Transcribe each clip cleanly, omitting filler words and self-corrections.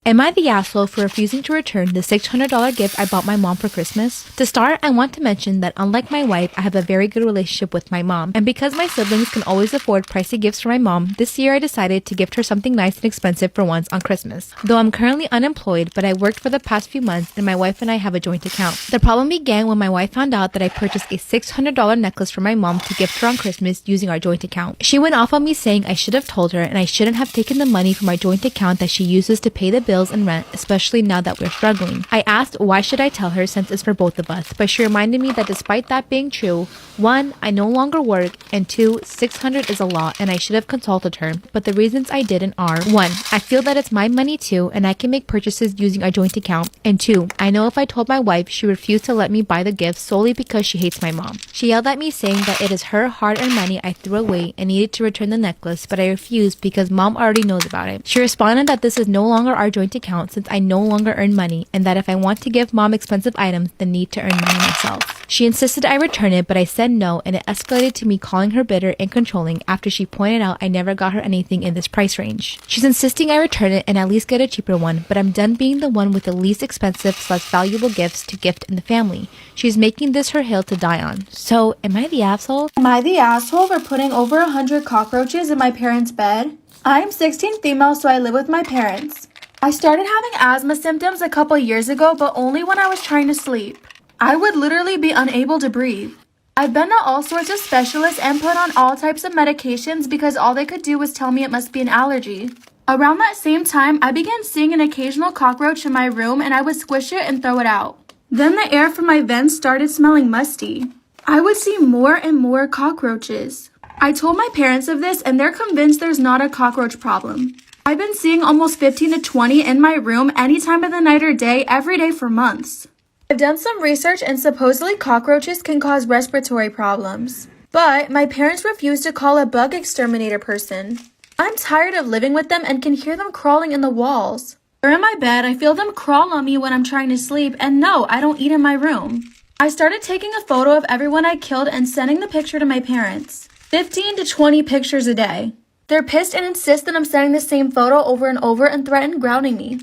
Am I the asshole for refusing to return the $600 gift I bought my mom for Christmas? To start, I want to mention that unlike my wife, I have a very good relationship with my mom. And because my siblings can always afford pricey gifts for my mom, this year I decided to gift her something nice and expensive for once on Christmas. Though I'm currently unemployed, but I worked for the past few months and my wife and I have a joint account. The problem began when my wife found out that I purchased a $600 necklace for my mom to gift her on Christmas using our joint account. She went off on me saying I should have told her and I shouldn't have taken the money from my joint account that she uses to pay the bills and rent, especially now that we're struggling. I asked why should I tell her since it's for both of us, but she reminded me that despite that being true, 1, I no longer work, and 2, 600 is a lot and I should have consulted her, but the reasons I didn't are 1, I feel that it's my money too and I can make purchases using our joint account, and 2, I know if I told my wife, she refused to let me buy the gift solely because she hates my mom. She yelled at me saying that it is her hard-earned money I threw away and needed to return the necklace, but I refused because mom already knows about it. She responded that this is no longer our joint account since I no longer earn money and that if I want to give mom expensive items, then need to earn money myself. She insisted I return it, but I said no and it escalated to me calling her bitter and controlling after she pointed out I never got her anything in this price range. She's insisting I return it and at least get a cheaper one, but I'm done being the one with the least expensive / valuable gifts to gift in the family. She's making this her hill to die on. So, am I the asshole? Am I the asshole for putting over 100 cockroaches in my parents' bed? I'm 16 female, so I live with my parents. I started having asthma symptoms a couple years ago, but only when I was trying to sleep. I would literally be unable to breathe. I've been to all sorts of specialists and put on all types of medications because all they could do was tell me it must be an allergy. Around that same time, I began seeing an occasional cockroach in my room and I would squish it and throw it out. Then the air from my vents started smelling musty. I would see more and more cockroaches. I told my parents of this and they're convinced there's not a cockroach problem. I've been seeing almost 15 to 20 in my room any time of the night or day, every day for months. I've done some research and supposedly cockroaches can cause respiratory problems. But my parents refuse to call a bug exterminator person. I'm tired of living with them and can hear them crawling in the walls. They're in my bed, I feel them crawl on me when I'm trying to sleep, and no, I don't eat in my room. I started taking a photo of everyone I killed and sending the picture to my parents. 15 to 20 pictures a day. They're pissed and insist that I'm sending the same photo over and over and threaten grounding me.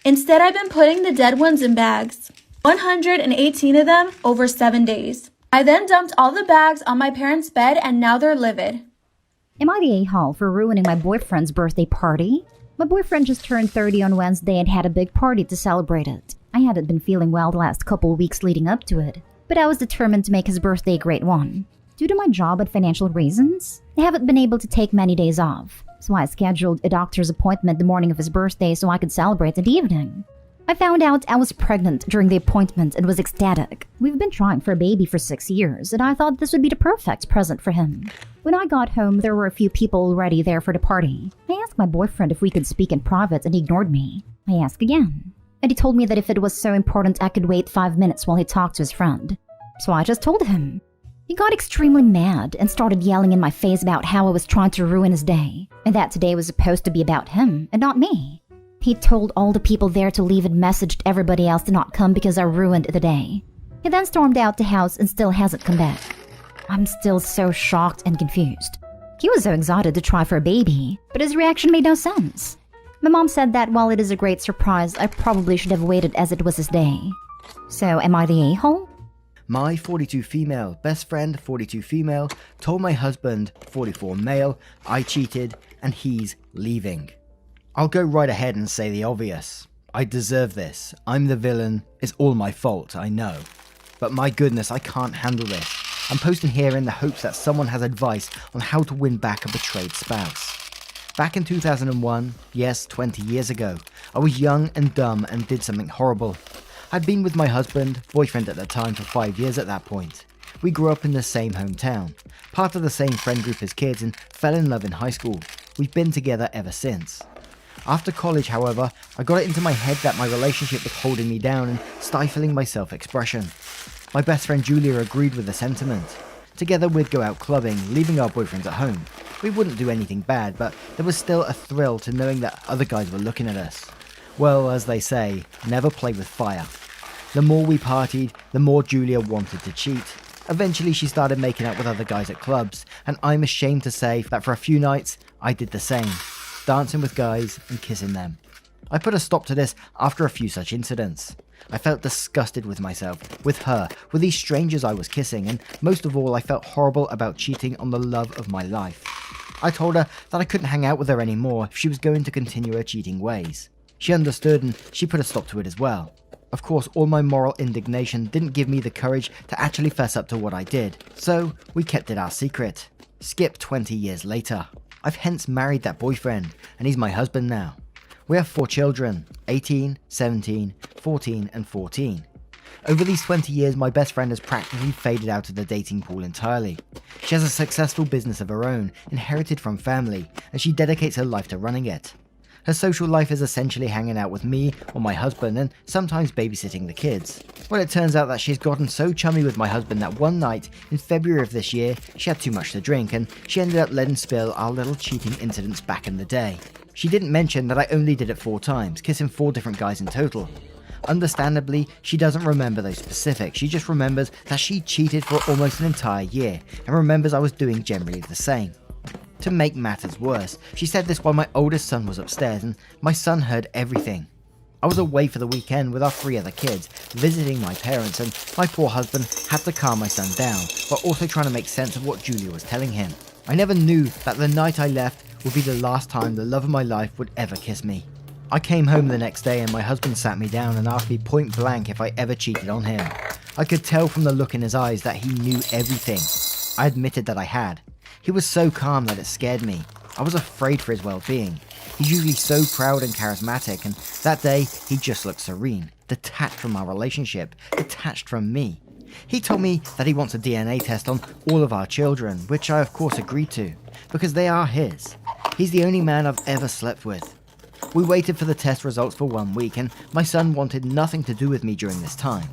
Instead, I've been putting the dead ones in bags. 118 of them over 7 days. I then dumped all the bags on my parents' bed and now they're livid. Am I the a-hole for ruining my boyfriend's birthday party? My boyfriend just turned 30 on Wednesday and had a big party to celebrate it. I hadn't been feeling well the last couple weeks leading up to it, but I was determined to make his birthday a great one. Due to my job and financial reasons, I haven't been able to take many days off, so I scheduled a doctor's appointment the morning of his birthday so I could celebrate in the evening. I found out I was pregnant during the appointment and was ecstatic. We've been trying for a baby for 6 years, and I thought this would be the perfect present for him. When I got home, there were a few people already there for the party. I asked my boyfriend if we could speak in private, and he ignored me. I asked again, and he told me that if it was so important, I could wait 5 minutes while he talked to his friend. So I just told him. He got extremely mad and started yelling in my face about how I was trying to ruin his day, and that today was supposed to be about him and not me. He told all the people there to leave and messaged everybody else to not come because I ruined the day. He then stormed out the house and still hasn't come back. I'm still so shocked and confused. He was so excited to try for a baby, but his reaction made no sense. My mom said that while it is a great surprise, I probably should have waited as it was his day. So am I the a-hole? My 42 female best friend, 42 female, told my husband, 44 male, I cheated and he's leaving. I'll go right ahead and say the obvious. I deserve this. I'm the villain. It's all my fault, I know. But my goodness, I can't handle this. I'm posting here in the hopes that someone has advice on how to win back a betrayed spouse. Back in 2001, yes, 20 years ago, I was young and dumb and did something horrible. I'd been with my husband, boyfriend at the time, for 5 years at that point. We grew up in the same hometown, part of the same friend group as kids, and fell in love in high school. We've been together ever since. After college, however, I got it into my head that my relationship was holding me down and stifling my self-expression. My best friend Julia agreed with the sentiment. Together we'd go out clubbing, leaving our boyfriends at home. We wouldn't do anything bad, but there was still a thrill to knowing that other guys were looking at us. Well, as they say, never play with fire. The more we partied, the more Julia wanted to cheat. Eventually she started making out with other guys at clubs, and I'm ashamed to say that for a few nights, I did the same. Dancing with guys and kissing them. I put a stop to this after a few such incidents. I felt disgusted with myself, with her, with these strangers I was kissing, and most of all I felt horrible about cheating on the love of my life. I told her that I couldn't hang out with her anymore if she was going to continue her cheating ways. She understood and she put a stop to it as well. Of course, all my moral indignation didn't give me the courage to actually fess up to what I did, so we kept it our secret. Skip 20 years later. I've hence married that boyfriend, and he's my husband now. We have 4 children, 18, 17, 14 and 14. Over these 20 years, my best friend has practically faded out of the dating pool entirely. She has a successful business of her own, inherited from family, and she dedicates her life to running it. Her social life is essentially hanging out with me or my husband and sometimes babysitting the kids. Well, it turns out that she's gotten so chummy with my husband that one night in February of this year, she had too much to drink and she ended up letting spill our little cheating incidents back in the day. She didn't mention that I only did it 4 times, kissing 4 different guys in total. Understandably, she doesn't remember those specifics, she just remembers that she cheated for almost an entire year and remembers I was doing generally the same. To make matters worse, she said this while my oldest son was upstairs and my son heard everything. I was away for the weekend with our 3 other kids, visiting my parents, and my poor husband had to calm my son down, while also trying to make sense of what Julia was telling him. I never knew that the night I left would be the last time the love of my life would ever kiss me. I came home the next day and my husband sat me down and asked me point blank if I ever cheated on him. I could tell from the look in his eyes that he knew everything. I admitted that I had. He was so calm that it scared me. I was afraid for his well-being. He's usually so proud and charismatic, and that day he just looked serene, detached from our relationship, detached from me. He told me that he wants a DNA test on all of our children, which I of course agreed to, because they are his. He's the only man I've ever slept with. We waited for the test results for 1 week, and my son wanted nothing to do with me during this time.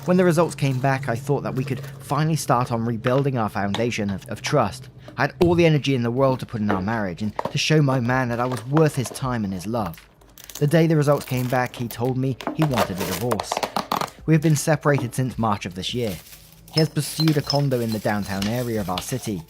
When the results came back, I thought that we could finally start on rebuilding our foundation of trust. I had all the energy in the world to put in our marriage and to show my man that I was worth his time and his love. The day the results came back, he told me he wanted a divorce. We have been separated since March of this year. He has pursued a condo in the downtown area of our city.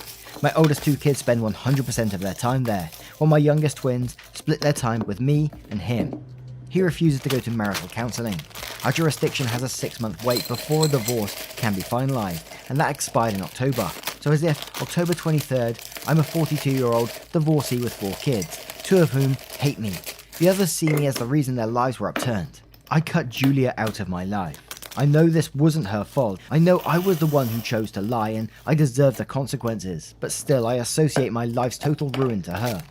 My oldest 2 kids spend 100% of their time there, while my youngest twins split their time with me and him. He refuses to go to marital counselling. Our jurisdiction has a 6-month wait before a divorce can be finalised, and that expired in October. So as if October 23rd, I'm a 42-year-old divorcee with 4 kids, 2 of whom hate me. The others see me as the reason their lives were upturned. I cut Julia out of my life. I know this wasn't her fault. I know I was the one who chose to lie and I deserve the consequences, but still I associate my life's total ruin to her.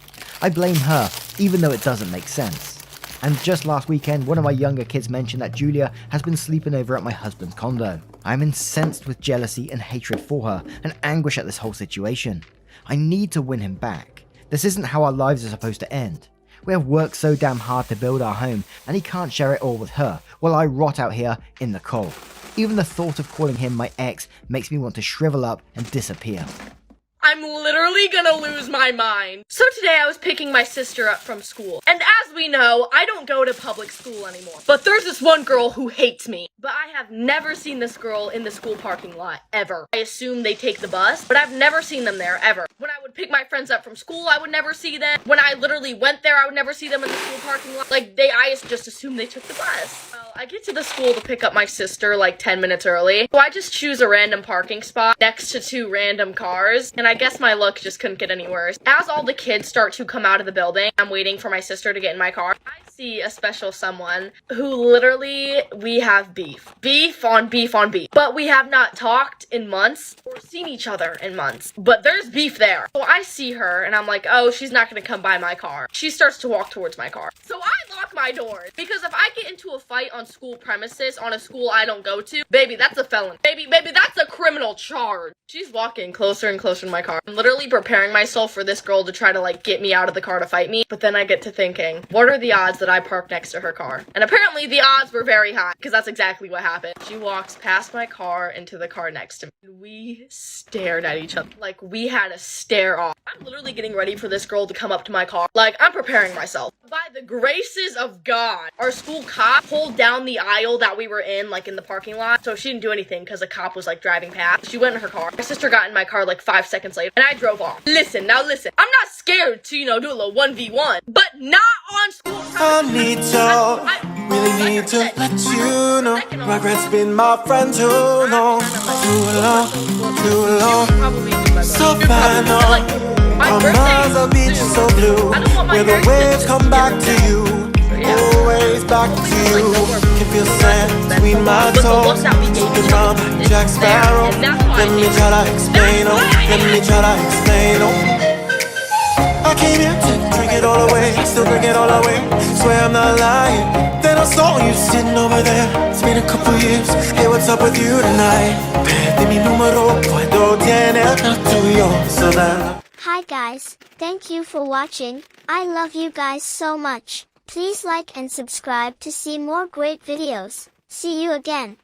I blame her, even though it doesn't make sense. And just last weekend, one of my younger kids mentioned that Julia has been sleeping over at my husband's condo. I am incensed with jealousy and hatred for her, and anguish at this whole situation. I need to win him back. This isn't how our lives are supposed to end. We have worked so damn hard to build our home, and he can't share it all with her, while I rot out here in the cold. Even the thought of calling him my ex makes me want to shrivel up and disappear. I'm literally gonna lose my mind. So today I was picking my sister up from school. And as we know, I don't go to public school anymore. But there's this one girl who hates me. But I have never seen this girl in the school parking lot, ever. I assume they take the bus, but I've never seen them there, ever. When I would pick my friends up from school, I would never see them. When I literally went there, I would never see them in the school parking lot. I just assumed they took the bus. Well, I get to the school to pick up my sister like 10 minutes early. So I just choose a random parking spot next to 2 random cars. And I guess my luck just couldn't get any worse. As all the kids start to come out of the building, I'm waiting for my sister to get in my car. I see a special someone who literally, we have beef. Beef on beef on beef. But we have not talked in months or seen each other in months. But there's beef there. So I see her and I'm like, oh, she's not gonna come by my car. She starts to walk towards my car. So I lock my doors because if I get into a fight on school premises on a school I don't go to, baby, that's a felon. Baby, that's a criminal charge. She's walking closer and closer to my car. I'm literally preparing myself for this girl to try to get me out of the car to fight me. But then I get to thinking, what are the odds that I park next to her car? And apparently the odds were very high because that's exactly what happened. She walks past my car into the car next to me. We stared at each other like we had a stare off. I'm literally getting ready for this girl to come up to my car. I'm preparing myself. By the graces of God, our school cop pulled down the aisle that we were in the parking lot. So she didn't do anything because a cop was driving past. She went in her car. My sister got in my car 5 seconds later and I drove off. Listen. I'm not scared to, do a little 1v1, but not on school. I need to, really need to let you know. Regrets been my friend too long, too long. So fine, our miles of beach is so blue, where the waves come back to you, always back to you. Can feel sand between my toes, looking round like Jack Sparrow. Let me try to explain, oh, let me try to explain, oh. I came here to drink it all away, still drink it all away, swear I'm not lying. Then I saw you sitting over there, it's been a couple years, hey, what's up with you tonight? Perdí mi número, puedo tener el tuyo, so that... Hi guys, thank you for watching, I love you guys so much. Please like and subscribe to see more great videos. See you again.